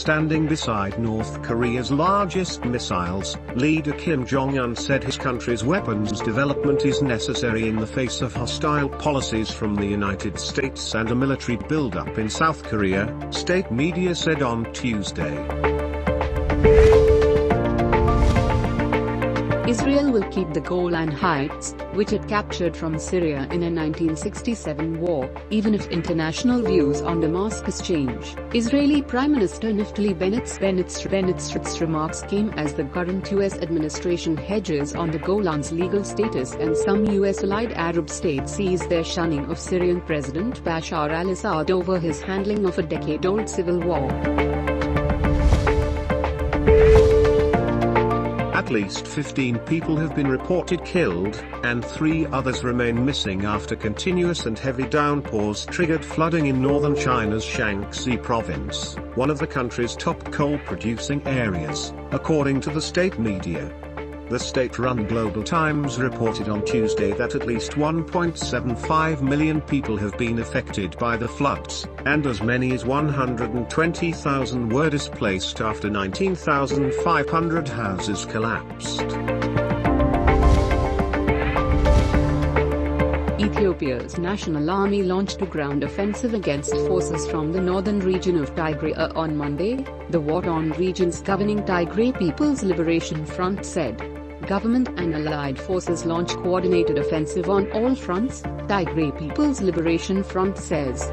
standing beside North Korea's largest missiles, leader Kim Jong-un said his country's weapons development is necessary in the face of hostile policies from the United States and a military buildup in South Korea, state media said on Tuesday. Israel will keep the Golan Heights, which it captured from Syria in a 1967 war, even if international views on Damascus change. Israeli Prime Minister Naftali Bennett's remarks came as the current U.S. administration hedges on the Golan's legal status and some U.S.-allied Arab states seize their shunning of Syrian President Bashar al-Assad over his handling of a decade-old civil war. At least 15 people have been reported killed, and 3 others remain missing after continuous and heavy downpours triggered flooding in northern China's Shaanxi province, one of the country's top coal-producing areas, according to the state media. The state-run Global Times reported on Tuesday that at least 1.75 million people have been affected by the floods, and as many as 120,000 were displaced after 19,500 houses collapsed. Ethiopia's National Army launched a ground offensive against forces from the northern region of Tigray on Monday, the war-torn region's governing Tigray People's Liberation Front said. Government and allied forces launch coordinated offensive on all fronts, Tigray People's Liberation Front says.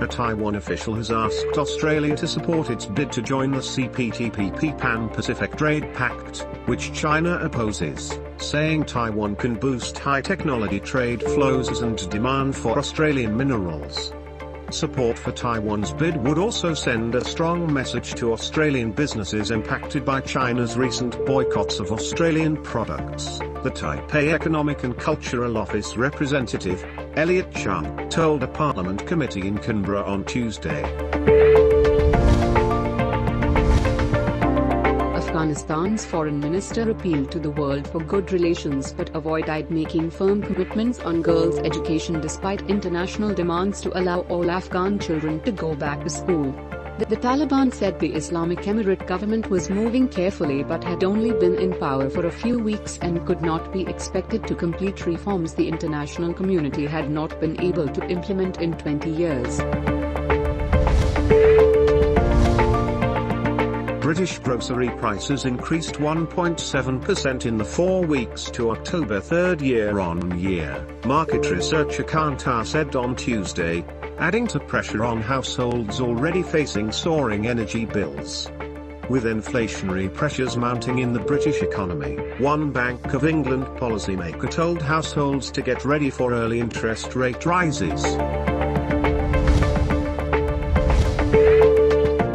A Taiwan official has asked Australia to support its bid to join the CPTPP Pan-Pacific Trade Pact, which China opposes, saying Taiwan can boost high-technology trade flows and demand for Australian minerals. Support for Taiwan's bid would also send a strong message to Australian businesses impacted by China's recent boycotts of Australian products, the Taipei Economic and Cultural Office representative, Elliot Chung, told a Parliament committee in Canberra on Tuesday. Afghanistan's foreign minister appealed to the world for good relations but avoided making firm commitments on girls' education despite international demands to allow all Afghan children to go back to school. The Taliban said the Islamic Emirate government was moving carefully but had only been in power for a few weeks and could not be expected to complete reforms the international community had not been able to implement in 20 years. British grocery prices increased 1.7% in the 4 weeks to October 3rd year-on-year, market researcher Kantar said on Tuesday, adding to pressure on households already facing soaring energy bills. With inflationary pressures mounting in the British economy, one Bank of England policymaker told households to get ready for early interest rate rises.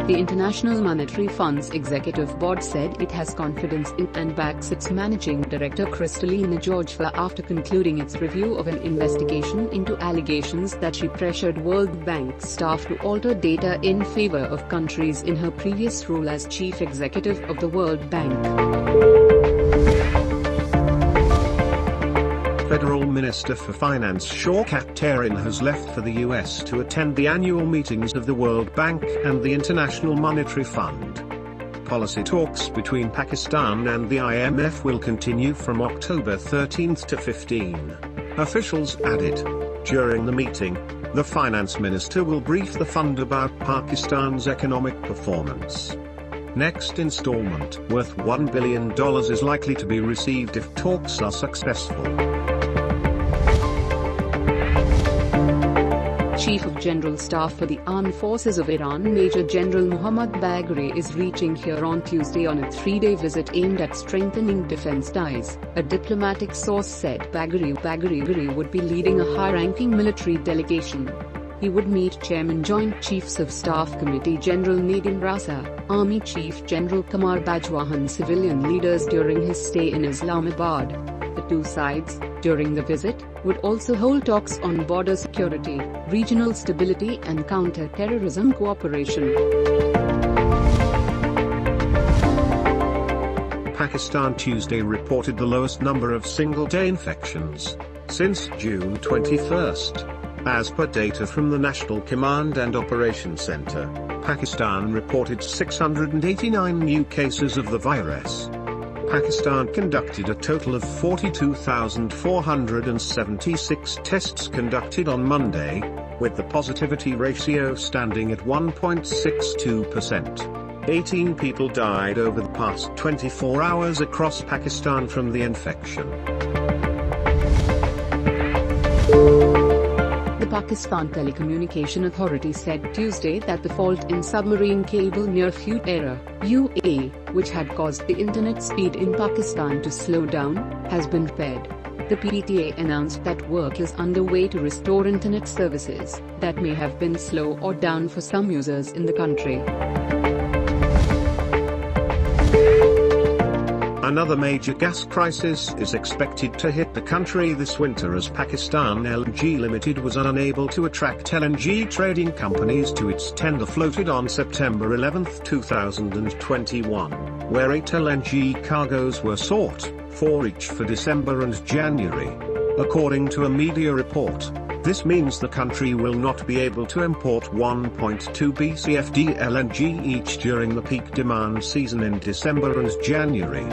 The International Monetary Fund's executive board said it has confidence in and backs its managing director Kristalina Georgieva after concluding its review of an investigation into allegations that she pressured World Bank staff to alter data in favor of countries in her previous role as chief executive of the World Bank. Federal Minister for Finance Shaukat Tarin has left for the U.S. to attend the annual meetings of the World Bank and the International Monetary Fund. Policy talks between Pakistan and the IMF will continue from October 13 to 15, officials added. During the meeting, the finance minister will brief the fund about Pakistan's economic performance. Next installment, worth $1 billion, is likely to be received if talks are successful. Chief of General Staff for the Armed Forces of Iran Major General Mohammad Bagheri is reaching here on Tuesday on a 3-day visit aimed at strengthening defense ties, a diplomatic source said. Bagheri would be leading a high-ranking military delegation. He would meet Chairman Joint Chiefs of Staff Committee General Nadim Raza, Army Chief General Qamar Bajwa and civilian leaders during his stay in Islamabad. The two sides, during the visit, would also hold talks on border security, regional stability and counter-terrorism cooperation. Pakistan Tuesday reported the lowest number of single-day infections since June 21. As per data from the National Command and Operations Center, Pakistan reported 689 new cases of the virus. Pakistan conducted a total of 42,476 tests conducted on Monday, with the positivity ratio standing at 1.62%. 18 people died over the past 24 hours across Pakistan from the infection. The Pakistan Telecommunication Authority said Tuesday that the fault in submarine cable near Fujairah, UAE, which had caused the internet speed in Pakistan to slow down, has been repaired. The PTA announced that work is underway to restore internet services that may have been slow or down for some users in the country. Another major gas crisis is expected to hit the country this winter as Pakistan LNG Limited was unable to attract LNG trading companies to its tender floated on September 11, 2021, where 8 LNG cargoes were sought, 4 each for December and January. According to a media report, this means the country will not be able to import 1.2 BCFD LNG each during the peak demand season in December and January.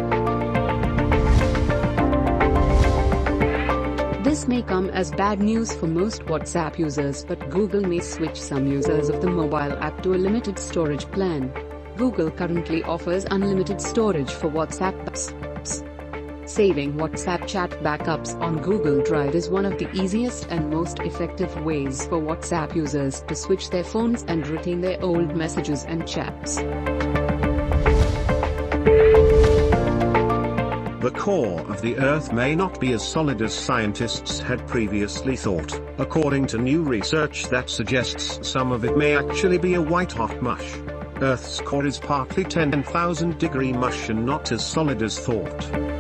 This may come as bad news for most WhatsApp users, but Google may switch some users of the mobile app to a limited storage plan. Google currently offers unlimited storage for WhatsApp apps. Saving WhatsApp chat backups on Google Drive is one of the easiest and most effective ways for WhatsApp users to switch their phones and retain their old messages and chats. The core of the Earth may not be as solid as scientists had previously thought, according to new research that suggests some of it may actually be a white-hot mush. Earth's core is partly 10,000-degree mush and not as solid as thought.